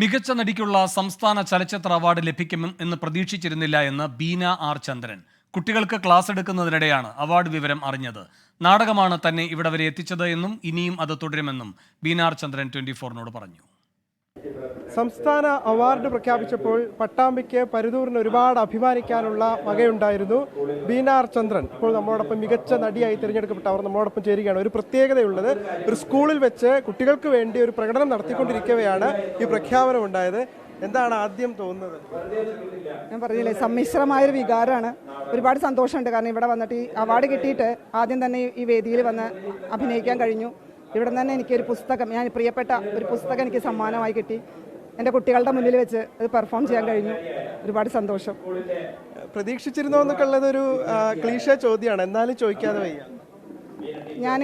മികച്ച നടിക്കുള്ള സംസ്ഥാന ചലച്ചിത്ര അവാർഡ് ലഭിക്കുമെന്ന് പ്രതീക്ഷിച്ചിരുന്നില്ല എന്ന് ബീന ആർ ചന്ദ്രൻ. കുട്ടികൾക്ക് ക്ലാസ് എടുക്കുന്നതിനിടെയാണ് അവാർഡ് വിവരം അറിഞ്ഞത്. നാടകമാണ് തന്നെ ഇവിടെ വരെ എത്തിച്ചത് എന്നും ഇനിയും അത് തുടരുമെന്നും ബീന ആർ ചന്ദ്രൻ 24-നോട് പറഞ്ഞു. സംസ്ഥാന അവാർഡ് പ്രഖ്യാപിച്ചപ്പോൾ പട്ടാമ്പിക്ക് പരുതൂറിന് ഒരുപാട് അഭിമാനിക്കാനുള്ള വകയുണ്ടായിരുന്നു. ബീന ആർ ചന്ദ്രൻ ഇപ്പോൾ നമ്മളോടൊപ്പം മികച്ച നടിയായി തിരഞ്ഞെടുക്കപ്പെട്ട അവർ നമ്മളോടൊപ്പം ചേരുകയാണ്. ഒരു പ്രത്യേകതയുള്ളത്, ഒരു സ്കൂളിൽ വെച്ച് കുട്ടികൾക്ക് വേണ്ടി ഒരു പ്രകടനം നടത്തിക്കൊണ്ടിരിക്കവെയാണ് ഈ പ്രഖ്യാപനം ഉണ്ടായത്. എന്താണ് ആദ്യം തോന്നുന്നത്? ഞാൻ പറഞ്ഞില്ലേ, സമ്മിശ്രമായൊരു വികാരമാണ്. ഒരുപാട് സന്തോഷമുണ്ട്. കാരണം ഇവിടെ വന്നിട്ട് ഈ അവാർഡ് കിട്ടിയിട്ട് ആദ്യം തന്നെ ഈ വേദിയിൽ വന്ന് അഭിനയിക്കാൻ കഴിഞ്ഞു. ഇവിടെ നിന്ന് തന്നെ എനിക്കൊരു പുസ്തകം, ഞാൻ പ്രിയപ്പെട്ട ഒരു പുസ്തകം എനിക്ക് സമ്മാനമായി കിട്ടി. എൻ്റെ കുട്ടികളുടെ മുന്നിൽ വെച്ച് അത് പെർഫോം ചെയ്യാൻ കഴിഞ്ഞു. ഒരുപാട് സന്തോഷം. പ്രതീക്ഷിച്ചിരുന്നോ എന്നൊക്കെ ഉള്ളതൊരു ക്ലീഷേ ചോദ്യമാണ്, എന്നാലും ചോദിക്കാതെ വയ്യ.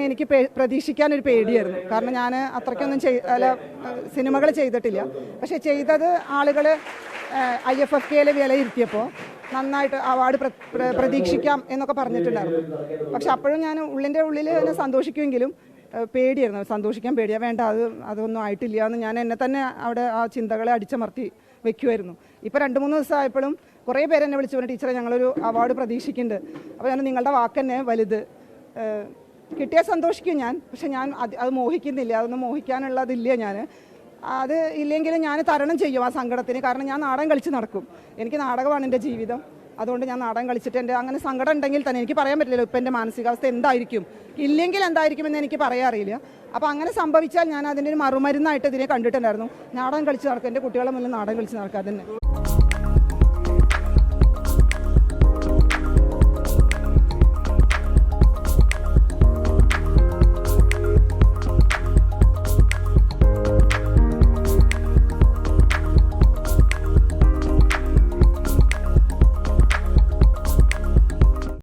എനിക്ക് പ്രതീക്ഷിക്കാനൊരു പേടിയായിരുന്നു. കാരണം ഞാൻ അത്രയ്ക്കൊന്നും സിനിമകൾ ചെയ്തിട്ടില്ല. പക്ഷെ ചെയ്തത് ആളുകൾ IFFKയിൽ വിലയിരുത്തിയപ്പോൾ നന്നായിട്ട് അവാർഡ് പ്രതീക്ഷിക്കാം എന്നൊക്കെ പറഞ്ഞിട്ടുണ്ടായിരുന്നു. പക്ഷെ അപ്പോഴും ഞാൻ ഉള്ളിൻ്റെ ഉള്ളിൽ തന്നെ സന്തോഷിക്കുമെങ്കിലും പേടിയായിരുന്നു. സന്തോഷിക്കാൻ പേടിയാ, വേണ്ട അതൊന്നും ആയിട്ടില്ല എന്ന് ഞാൻ എന്നെ തന്നെ അവിടെ ആ ചിന്തകളെ അടിച്ചമർത്തി വെക്കുമായിരുന്നു. ഇപ്പോൾ 2-3 ദിവസമായപ്പോഴും കുറേ പേര് എന്നെ വിളിച്ചു പറഞ്ഞു, ടീച്ചറെ ഞങ്ങളൊരു അവാർഡ് പ്രതീക്ഷിക്കുന്നുണ്ട്. അപ്പോൾ ഞാൻ നിങ്ങളുടെ വാക്ക് തന്നെ വലുത്, കിട്ടിയാൽ സന്തോഷിക്കും ഞാൻ. പക്ഷെ ഞാൻ അത് മോഹിക്കുന്നില്ല, അതൊന്നും മോഹിക്കാനുള്ളതില്ല. അത് ഇല്ലെങ്കിലും ഞാൻ തരണം ചെയ്യും ആ സങ്കടത്തിന്. കാരണം ഞാൻ നാടകം കളിച്ച് നടക്കും. എനിക്ക് നാടകമാണ് എൻ്റെ ജീവിതം. അതുകൊണ്ട് ഞാൻ നാടകം കളിച്ചിട്ട് എൻ്റെ അങ്ങനെ സങ്കടം ഉണ്ടെങ്കിൽ തന്നെ എനിക്ക് പറയാൻ പറ്റില്ലല്ലോ ഇപ്പം എൻ്റെ മാനസികാവസ്ഥ എന്തായിരിക്കും, ഇല്ലെങ്കിൽ എന്തായിരിക്കുമെന്ന് എനിക്ക് പറയാറിയില്ല. അപ്പോൾ അങ്ങനെ സംഭവിച്ചാൽ ഞാൻ അതിൻ്റെ ഒരു മറുമരുന്നായിട്ട് ഇതിനെ കണ്ടിട്ടുണ്ടായിരുന്നു. നാടകം കളിച്ച് നടക്കുക, എൻ്റെ കുട്ടികളെ മുന്നിൽ നാടകം കളിച്ച് നടക്കുക തന്നെ.